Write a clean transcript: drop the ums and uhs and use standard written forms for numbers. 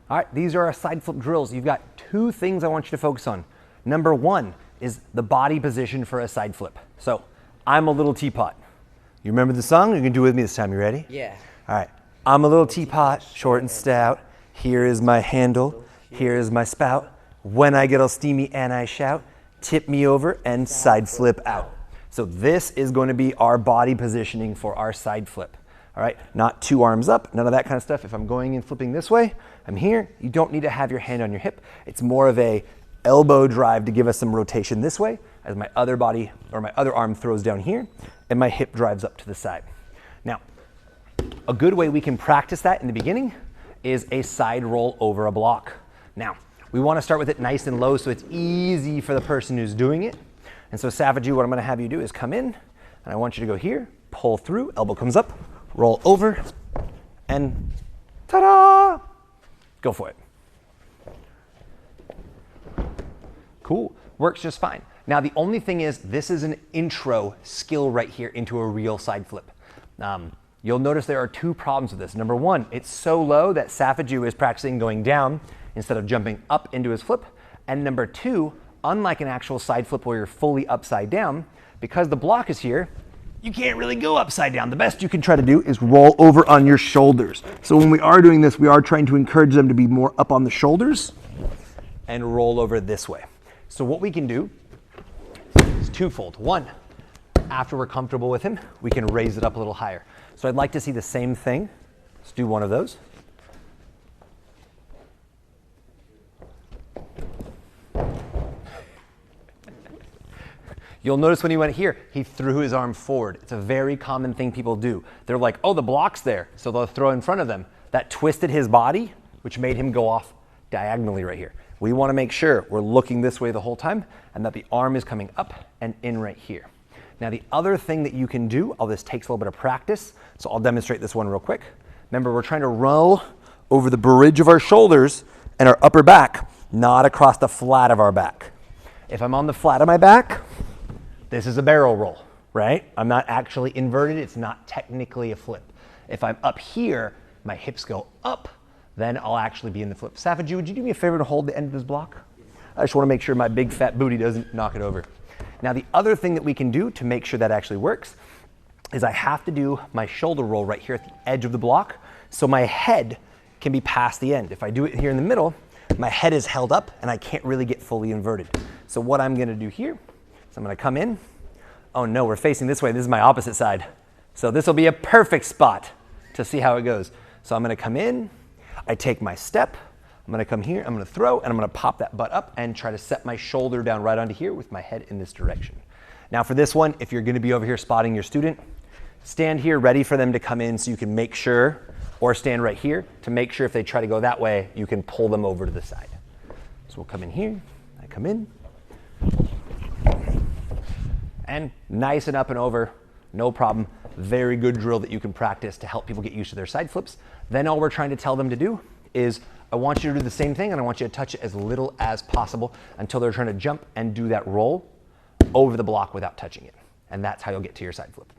All right, these are our side flip drills. You've got two things I want you to focus on. Number one is the body position for a side flip. So I'm a little teapot. You remember the song? You can do it with me this time. You ready? Yeah. All right. I'm a little teapot, short and stout. Here is my handle. Here is my spout. When I get all steamy and I shout, tip me over and side flip out. So this is going to be our body positioning for our side flip. All right, not two arms up, none of that kind of stuff. If I'm going and flipping this way, I'm here. You don't need to have your hand on your hip. It's more of a elbow drive to give us some rotation this way as my other body or my other arm throws down here and my hip drives up to the side. Now, a good way we can practice that in the beginning is a side roll over a block. Now, we want to start with it nice and low so it's easy for the person who's doing it. And so Savagey, what I'm going to have you do is come in, and I want you to go here, pull through, elbow comes up, roll over, and ta-da! Go for it. Cool, works just fine. Now the only thing is, this is an intro skill right here into a real side flip. You'll notice there are two problems with this. Number one, it's so low that Savagey is practicing going down instead of jumping up into his flip. And number two, unlike an actual side flip where you're fully upside down, because the block is here, you can't really go upside down. The best you can try to do is roll over on your shoulders. So when we are doing this, we are trying to encourage them to be more up on the shoulders and roll over this way. So what we can do is twofold. One, after we're comfortable with him, we can raise it up a little higher. So I'd like to see the same thing. Let's do one of those. You'll notice when he went here, he threw his arm forward. It's a very common thing people do. They're like, oh, the block's there, so they'll throw in front of them. That twisted his body, which made him go off diagonally right here. We want to make sure we're looking this way the whole time and that the arm is coming up and in right here. Now, the other thing that you can do, all this takes a little bit of practice, so I'll demonstrate this one real quick. Remember, we're trying to roll over the bridge of our shoulders and our upper back, not across the flat of our back. If I'm on the flat of my back, this is a barrel roll, right? I'm not actually inverted. It's not technically a flip. If I'm up here, my hips go up, then I'll actually be in the flip. Savagey, would you do me a favor to hold the end of this block? I just want to make sure my big fat booty doesn't knock it over. Now, the other thing that we can do to make sure that actually works is I have to do my shoulder roll right here at the edge of the block so my head can be past the end. If I do it here in the middle, my head is held up and I can't really get fully inverted. So what I'm going to do here, so I'm going to come in. Oh no, we're facing this way. This is my opposite side. So this will be a perfect spot to see how it goes. So I'm going to come in. I take my step. I'm going to come here. I'm going to throw, and I'm going to pop that butt up and try to set my shoulder down right onto here with my head in this direction. Now for this one, if you're going to be over here spotting your student, stand here ready for them to come in so you can make sure, or stand right here to make sure if they try to go that way, you can pull them over to the side. So we'll come in here. I come in. And nice and up and over, no problem. Very good drill that you can practice to help people get used to their side flips. Then all we're trying to tell them to do is, I want you to do the same thing and I want you to touch it as little as possible until they're trying to jump and do that roll over the block without touching it. And that's how you'll get to your side flip.